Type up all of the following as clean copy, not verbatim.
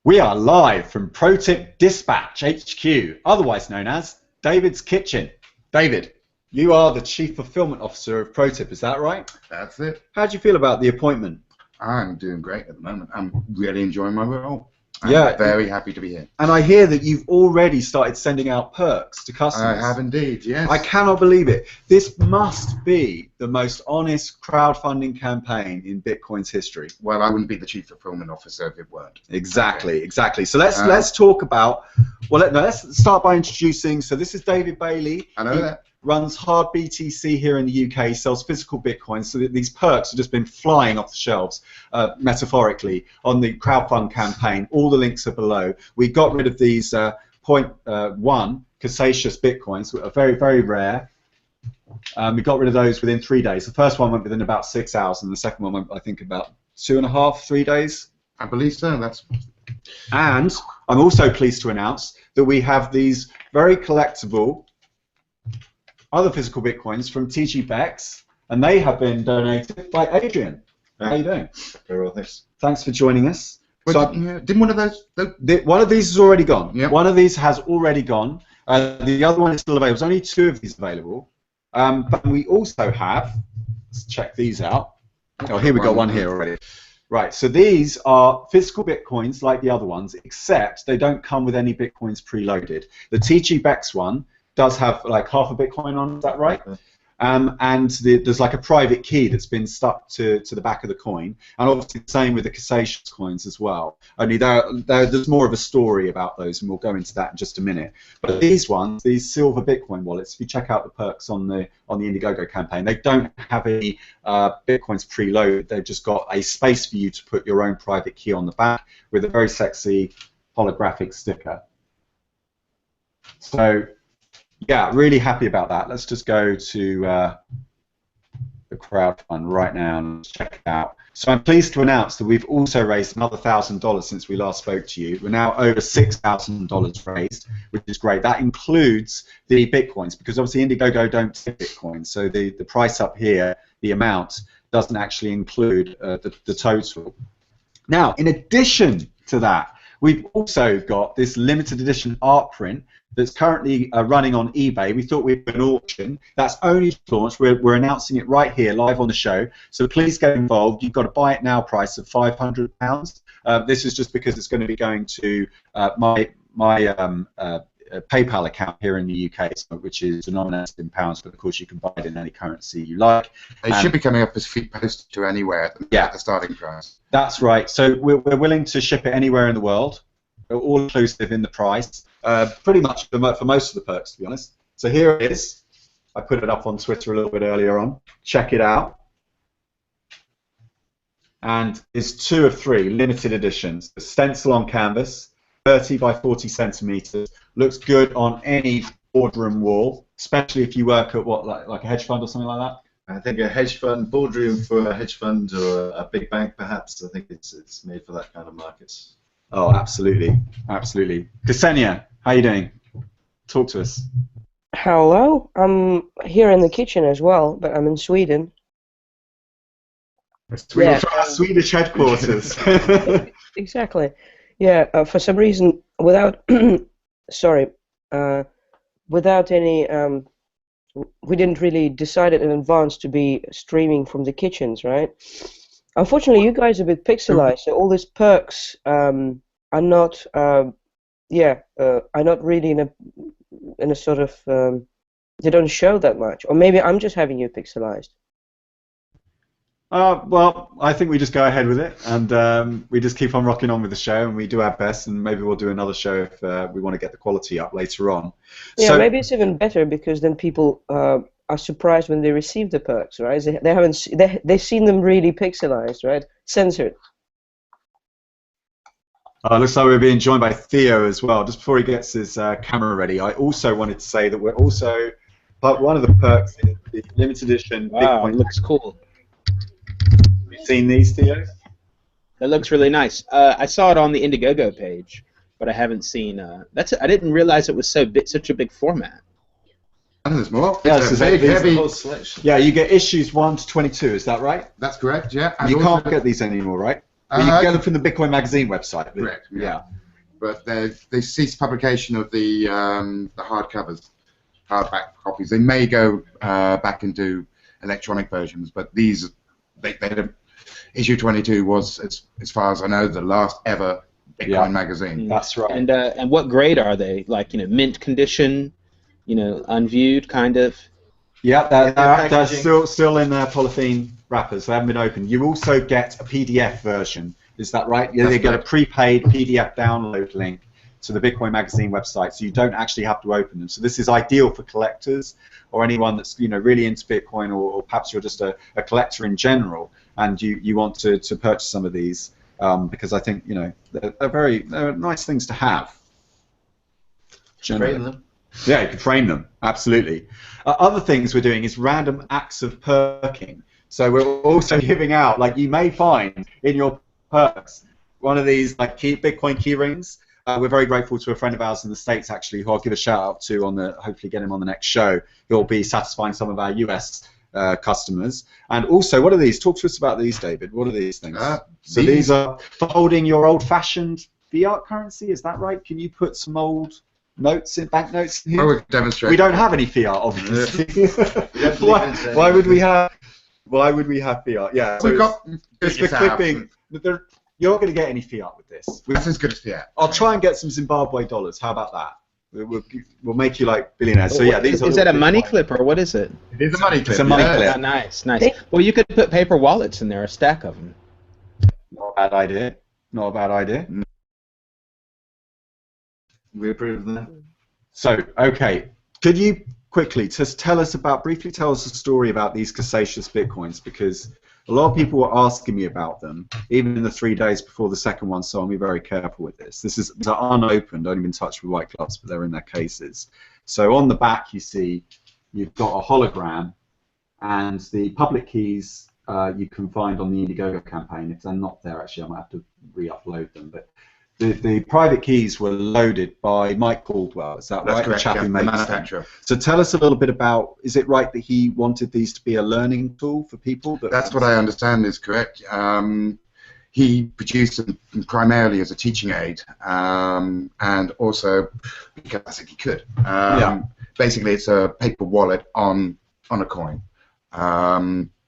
We are live from ProTip Dispatch HQ, otherwise known as David's Kitchen. David, you are the Chief Fulfillment Officer of ProTip, is that right? That's it. How do you feel about the appointment? I'm doing great at the moment. I'm really enjoying my role. I'm very happy to be here. And I hear that you've already started sending out perks to customers. I have indeed, yes. I cannot believe it. This must be the most honest crowdfunding campaign in Bitcoin's history. Well, I wouldn't be the Chief Fulfillment Officer if it weren't. Exactly, exactly. So let's talk about. Well, let's start by introducing. So this is David Bailey. I know that. Runs Hard BTC here in the UK, sells physical Bitcoin, so that these perks have just been flying off the shelves, metaphorically, on the crowdfund campaign. All the links are below. We got rid of these 0.1 Casacious Bitcoins, which are very, very rare. We got rid of those within 3 days. The first one went within about 6 hours, and the second one went, I think, about 2.5, 3 days. I believe so. And I'm also pleased to announce that we have these very collectible other physical Bitcoins from TG Bex, and they have been donated by Adrian. How are you doing? Very well, thanks. Thanks for joining us. So, didn't one of those... One of these has already gone. Yep. One of these has already gone. The other one is still available. There's only 2 of these available. But we also have... Let's check these out. Oh, here we got one here already. Right, so these are physical Bitcoins like the other ones, except they don't come with any Bitcoins preloaded. The TG Bex one does have like half a Bitcoin on, is that right? And there's like a private key that's been stuck to the back of the coin, and obviously the same with the Casacious coins as well. Only there's more of a story about those, and we'll go into that in just a minute. But these ones, these silver Bitcoin wallets, if you check out the perks on the Indiegogo campaign, they don't have any Bitcoins preloaded. They've just got a space for you to put your own private key on the back with a very sexy holographic sticker. So, yeah, really happy about that. Let's just go to the crowdfund right now and check it out. So I'm pleased to announce that we've also raised another $1,000 since we last spoke to you. We're now over $6,000 raised, which is great. That includes the Bitcoins, because obviously Indiegogo don't take Bitcoin. So the price up here, the amount, doesn't actually include the total. Now, in addition to that, we've also got this limited edition art print that's currently running on eBay. We thought we'd do an auction. That's only launched. We're announcing it right here, live on the show. So please get involved. You've got a buy it now price of £500. This is just because it's going to be going to my PayPal account here in the UK, which is denominated in pounds, but of course you can buy it in any currency you like. It should be coming up as free post to anywhere at the starting price. That's right. So we're willing to ship it anywhere in the world, all inclusive in the price. Pretty much for most of the perks, to be honest. So here it is. I put it up on Twitter a little bit earlier on. Check it out. And it's 2 of 3 limited editions. The stencil on canvas, 30 by 40 centimeters. Looks good on any boardroom wall, especially if you work at like a hedge fund or something like that. I think a hedge fund, boardroom for a hedge fund or a big bank, perhaps. I think it's made for that kind of market. Oh, absolutely, absolutely. Ksenia, how are you doing? Talk to us. Hello, I'm here in the kitchen as well, but I'm in Sweden. Swedish headquarters. Exactly. Yeah. For some reason, without without any, we didn't really decide it in advance to be streaming from the kitchens, right? Unfortunately, you guys are a bit pixelized, so all these perks are not, are not really in a sort of, they don't show that much. Or maybe I'm just having you pixelized. Well, I think we just go ahead with it, and we just keep on rocking on with the show, and we do our best, and maybe we'll do another show if we want to get the quality up later on. Yeah, so, maybe it's even better, because then people are surprised when they receive the perks, right? They've seen them really pixelized, right? Censored. Looks like we're being joined by Theo as well. Just before he gets his camera ready, I also wanted to say that we're also, but one of the perks is the limited edition Bitcoin. It looks cool. Have you seen these, Theo? That looks really nice. I saw it on the Indiegogo page, but I haven't seen. I didn't realize it was such a big format. And there's more. Yeah, it's a big, heavy. Yeah, you get issues 1 to 22. Is that right? That's correct. Yeah. And you can't get these anymore, right? Well, you can get them from the Bitcoin Magazine website. Correct. Yeah. But they ceased publication of the hardcovers, hardback copies. They may go back and do electronic versions, but these, issue 22 was, as far as I know, the last ever Bitcoin magazine. That's right. And what grade are they? Like, mint condition, unviewed, kind of. Yeah, they're still in their polythene wrappers. They haven't been opened. You also get a PDF version. Is that right? Yeah, they get a prepaid PDF download link to the Bitcoin Magazine website, so you don't actually have to open them. So this is ideal for collectors or anyone that's really into Bitcoin, or perhaps you're just a collector in general and you want to purchase some of these, because I think they're nice things to have. Frame them. Yeah, you can frame them, absolutely. Other things we're doing is random acts of perking. So we're also giving out, like you may find in your perks, one of these like Bitcoin key rings. We're very grateful to a friend of ours in the States, actually, who I'll give a shout out to hopefully get him on the next show. He'll be satisfying some of our US customers. And also, what are these? Talk to us about these, David. What are these things? So these are for holding your old-fashioned fiat currency. Is that right? Can you put some old banknotes in here? I would demonstrate. We don't have any fiat, obviously. Why would we have fiat? Yeah. So We've got it's for clipping. You're not going to get any fiat with this. That's as good as fiat. I'll try and get some Zimbabwe dollars. How about that? We'll make you like billionaires. So yeah, these is that a money clip or what is it? It is a money clip. It's a money clip. Oh, nice. Well, you could put paper wallets in there, a stack of them. Not a bad idea. Not a bad idea. We approve of that. So, okay, could you quickly just briefly tell us a story about these Casasious Bitcoins, because a lot of people were asking me about them, even in the 3 days before the second one, so I'll be very careful with this. They're unopened, only been touched with white gloves, but they're in their cases. So on the back you see you've got a hologram, and the public keys you can find on the Indiegogo campaign. If they're not there, actually, I might have to re-upload them. But the private keys were loaded by Mike Caldwell. Is that right? That's correct. The chap who The makes manufacturer. them. So tell us a little bit about. Is it right that he wanted these to be a learning tool for people? That's what I understand is correct. He produced them primarily as a teaching aid, and also because I think he could. Basically, it's a paper wallet on a coin.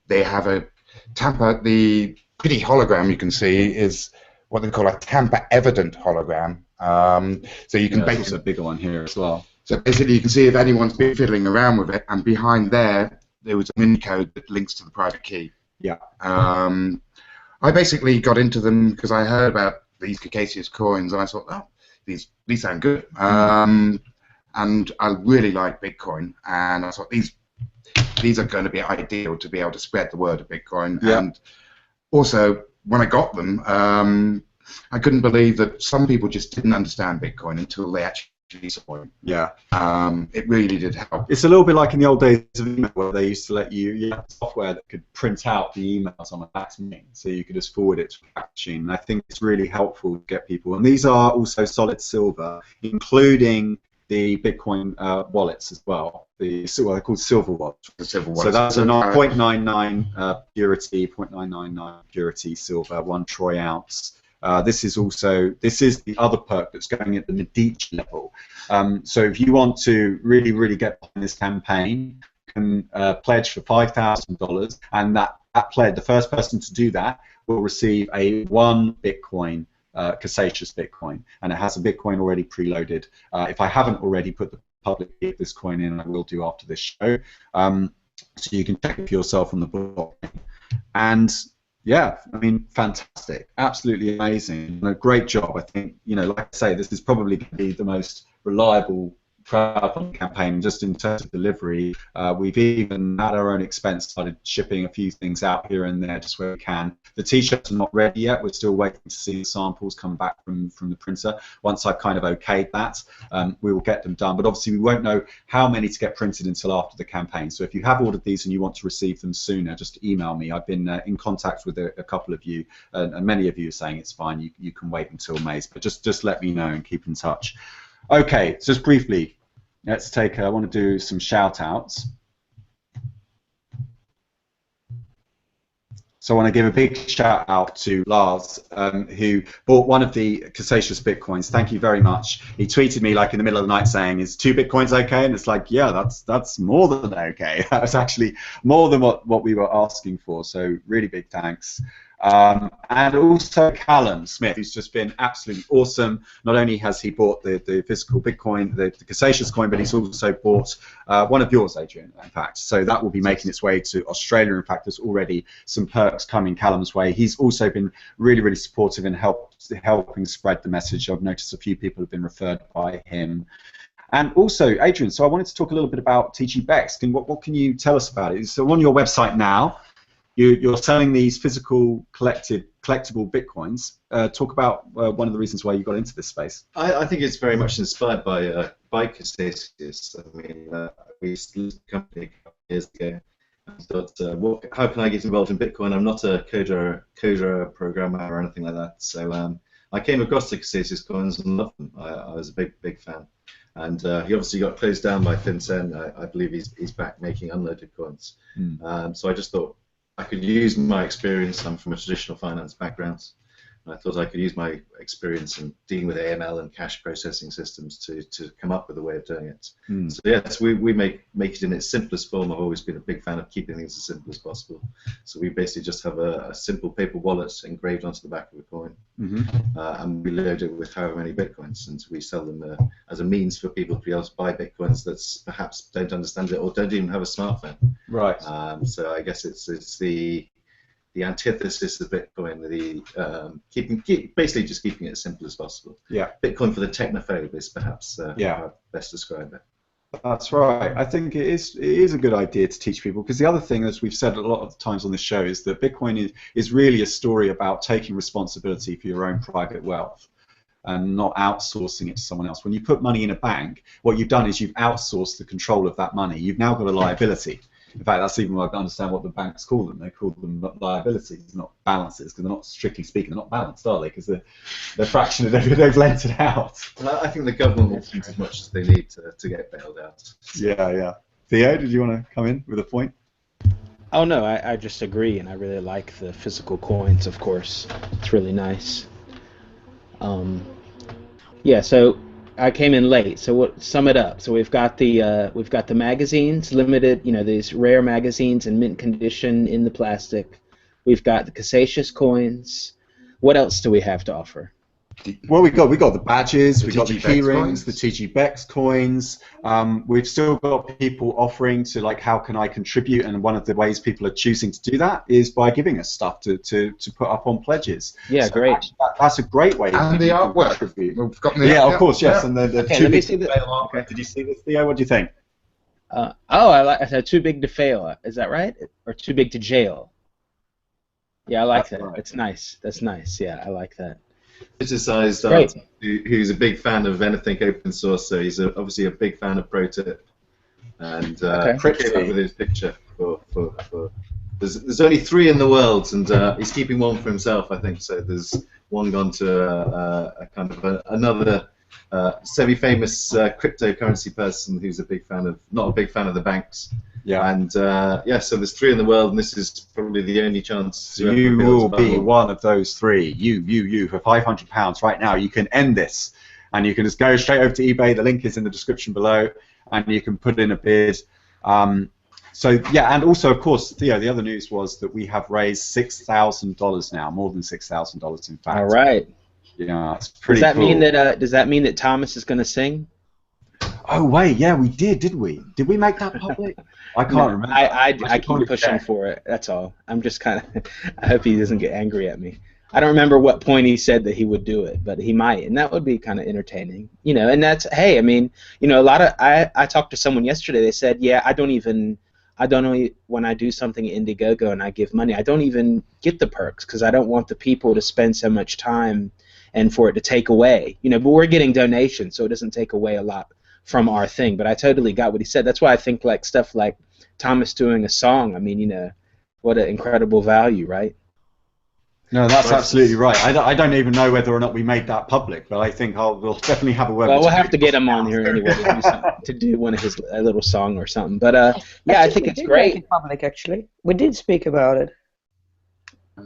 They have a tamper. The pretty hologram you can see is what they call a tamper-evident hologram. So you can basically a bigger one here as well. So basically, you can see if anyone's been fiddling around with it, and behind there was a MIN code that links to the private key. Yeah. I basically got into them because I heard about these Casasious coins, and I thought, oh, these sound good. And I really like Bitcoin, and I thought these are going to be ideal to be able to spread the word of Bitcoin. Yeah. And also, when I got them, I couldn't believe that some people just didn't understand Bitcoin until they actually saw it. Yeah. It really did help. It's a little bit like in the old days of email, where they used to let you had software that could print out the emails on a fax machine, so you could just forward it to a fax machine. And I think it's really helpful to get people. And these are also solid silver, including the Bitcoin wallets as well. They're called silver wallets. So that's a 0.99 purity, 0.999 purity silver, 1 troy ounce. This is the other perk that's going at the Medici level. So if you want to really get behind this campaign, you can pledge for $5,000, and that pledge, the first person to do that will receive a 1 Bitcoin. Casasious Bitcoin, and it has a Bitcoin already preloaded. If I haven't already put the public key of this coin in, I will do after this show. So you can check it for yourself on the blockchain. And yeah, I mean, fantastic, absolutely amazing, great job. I think, like I say, this is probably going to be the most reliable crowdfunding campaign just in terms of delivery. We've even at our own expense started shipping a few things out here and there just where we can. The t-shirts are not ready yet. We're still waiting to see the samples come back from the printer. Once I've kind of okayed that, we will get them done. But obviously we won't know how many to get printed until after the campaign. So if you have ordered these and you want to receive them sooner, just email me. I've been in contact with a couple of you, and many of you are saying it's fine. You can wait until May, but just let me know and keep in touch. Okay, just briefly, let's take. I want to do some shout-outs. So I want to give a big shout out to Lars, who bought one of the Casacious Bitcoins. Thank you very much. He tweeted me like in the middle of the night saying, "Is 2 Bitcoins okay?" And it's like, yeah, that's more than okay. That's actually more than what we were asking for. So really big thanks. And also Callum Smith, who's just been absolutely awesome. Not only has he bought the physical Bitcoin, the Casacious coin, but he's also bought one of yours, Adrian, in fact. So that will be making its way to Australia. In fact, there's already some perks coming Callum's way. He's also been really, really supportive in helping spread the message. I've noticed a few people have been referred by him. And also, Adrian, so I wanted to talk a little bit about TG Bex. What can you tell us about it? So on your website now, you're selling these physical collectible Bitcoins. Talk about one of the reasons why you got into this space. I think it's very much inspired by Casacious. I mean, we started the company a couple of years ago. I thought, how can I get involved in Bitcoin? I'm not a coder programmer or anything like that. So I came across the Casacious coins and loved them. I was a big fan. And he obviously got closed down by FinCEN. I believe he's back making unloaded coins. So I just thought I could use my experience. I'm from a traditional finance background. And I thought I could use my experience in dealing with AML and cash processing systems to come up with a way of doing it. So yes, we make it in its simplest form. I've always been a big fan of keeping things as simple as possible. So we basically just have a simple paper wallet engraved onto the back of a coin, and we load it with however many Bitcoins, and we sell them as a means for people to be able to buy Bitcoins that perhaps don't understand it or don't even have a smartphone. Right. So I guess it's the antithesis of Bitcoin, basically just keeping it as simple as possible. Yeah. Bitcoin for the technophobe is perhaps how I best describe it. That's right. I think it is a good idea to teach people, because the other thing, as we've said a lot of times on this show, is that Bitcoin is really a story about taking responsibility for your own private wealth and not outsourcing it to someone else. When you put money in a bank, what you've done is you've outsourced the control of that money. You've now got a liability. In fact, that's even what I understand what the banks call them. They call them liabilities, not balances, because they're not, strictly speaking, they're not balanced, are they? Because they're fractioned, they've lent it out. Well, I think the government will print as much as they need to get bailed out. Yeah. Theo, did you want to come in with a point? Oh, no, I just agree, and I really like the physical coins, of course. It's really nice. Yeah, so I came in late, so sum it up. So we've got the magazines, limited, these rare magazines in mint condition in the plastic. We've got the Casacious coins. What else do we have to offer? Well, we got the badges, we got the TG Bex key rings, coins. the TG Bex coins. We've still got people offering to, like, how can I contribute? And one of the ways people are choosing to do that is by giving us stuff to put up on pledges. Yeah, so great. Actually, that's a great way. And the artwork. We've got the Of course, yes. Yeah. And the Okay, too let me big see to the- fail artwork. okay. Did you see this, Theo? What do you think? I said too big to fail. Is that right? Or too big to jail? Yeah, I like That's that. right. It's nice. That's nice. Yeah, I like that. Criticized Great. who's a big fan of anything open source, so he's obviously a big fan of ProTip, and came up with his picture for there's only 3 in the world, and he's keeping one for himself, I think. So there's one gone to a kind of another semi-famous cryptocurrency person who's not a big fan of the banks. Yeah. And so there's 3 in the world, and this is probably the only chance. So you will be one of those 3. You for £500 right now. You can end this, and you can just go straight over to eBay. The link is in the description below, and you can put in a bid. So yeah, and also, of course, Theo, the other news was that we have raised $6,000 now, more than $6,000 in fact. All right. Yeah, it's pretty. Does that cool. does that mean that Thomas is going to sing? Oh wait, yeah, we did, didn't we? Did we make that public? I can't remember. I keep pushing for it. That's all. I'm just kind of. I hope he doesn't get angry at me. I don't remember what point he said that he would do it, but he might, and that would be kind of entertaining, And that's hey, I mean, a lot of I talked to someone yesterday. They said, yeah, I don't know when I do something at Indiegogo and I give money, I don't even get the perks because I don't want the people to spend so much time and for it to take away, But we're getting donations, so it doesn't take away a lot from our thing. But I totally got what he said. That's why I think like stuff like Thomas doing a song. I mean, what an incredible value, right? No, that's absolutely right. I don't even know whether or not we made that public, but I think we'll definitely have a word. Well, we'll have to get him on here anyway to do one of his a little song or something. But yeah, I think it's great. Make it public, actually, we did speak about it.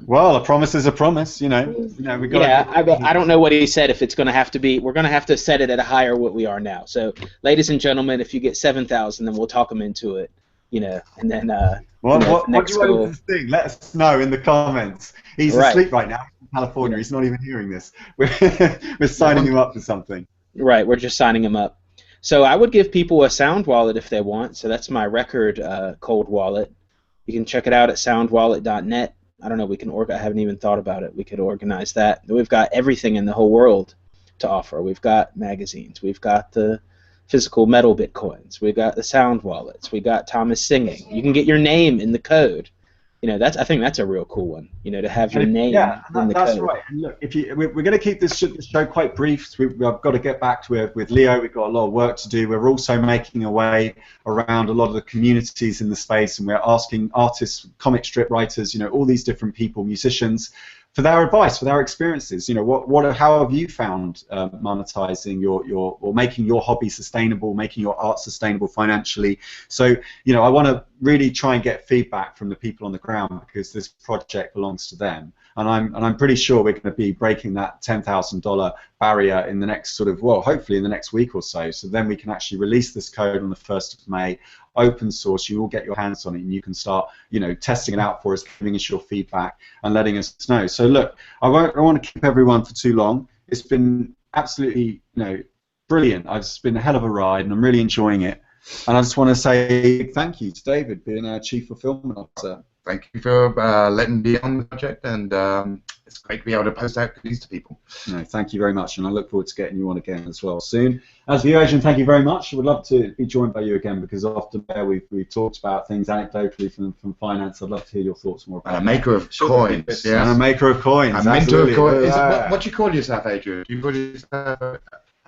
Well, a promise is a promise, we got. Yeah, I don't know what he said. If it's going to have to be, we're going to have to set it at a higher what we are now. So, ladies and gentlemen, if you get 7,000, then we'll talk them into it, and then. What do next you want to think? Let us know in the comments. He's asleep right now in California. Yeah. He's not even hearing this. We're signing him up for something. Right, we're just signing him up. So I would give people a sound wallet if they want. So that's my record cold wallet. You can check it out at soundwallet.net. I don't know. I haven't even thought about it. We could organize that. We've got everything in the whole world to offer. We've got magazines. We've got the physical metal bitcoins. We've got the sound wallets. We got Thomas singing. You can get your name in the code. I think that's a real cool one. To have your name in the code. That's right. And look, we're going to keep this show quite brief. We've got to get back to it with Leo. We've got a lot of work to do. We're also making our way around a lot of the communities in the space, and we're asking artists, comic strip writers, all these different people, musicians, for their advice, for their experiences. How have you found monetizing or making your hobby sustainable, making your art sustainable financially? So, I want to really try and get feedback from the people on the ground, because this project belongs to them, and I'm pretty sure we're going to be breaking that $10,000 barrier in the next hopefully in the next week or so. So then we can actually release this code on the 1st of May. Open source, you will get your hands on it, and you can start, testing it out for us, giving us your feedback, and letting us know. So look, I want to keep everyone for too long. It's been absolutely, brilliant. It's been a hell of a ride, and I'm really enjoying it. And I just want to say thank you to David, being our Chief Fulfillment Officer. Thank you for letting me on the project, and it's great to be able to post out goodies to people. No, thank you very much, and I look forward to getting you on again as well soon. As for you, Adrian, thank you very much. I would love to be joined by you again, because often there we've talked about things anecdotally from finance. I'd love to hear your thoughts more about it. A maker of coins, yes. And a maker of coins, a minter of coins. What do you call yourself, Adrian? Do you call yourself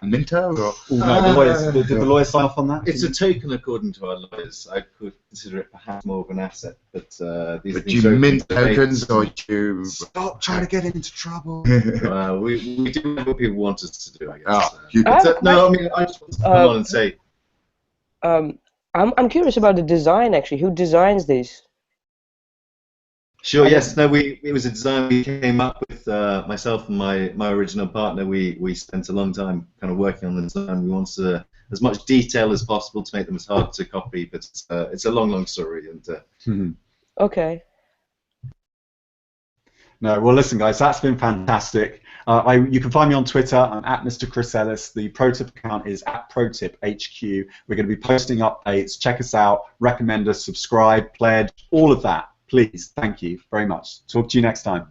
a minter? Or? Did the lawyer sign off on that? It's a token according to our lawyers. I could consider it perhaps more of an asset, but these. But you mint tokens, or you stop trying to get into trouble? We do what people want us to do, I guess. I just want to come on and say. I'm curious about the design actually. Who designs these? Sure. Yes. No. It was a design we came up with, myself and my original partner. We spent a long time kind of working on the design. We wanted as much detail as possible to make them as hard to copy, but it's a long story. And okay. No. Well, listen, guys, that's been fantastic. You can find me on Twitter. I'm at Mr. Chris Ellis. The ProTip account is at ProTip HQ. We're going to be posting updates. Check us out. Recommend us. Subscribe. Pledge. All of that. Please, thank you very much. Talk to you next time.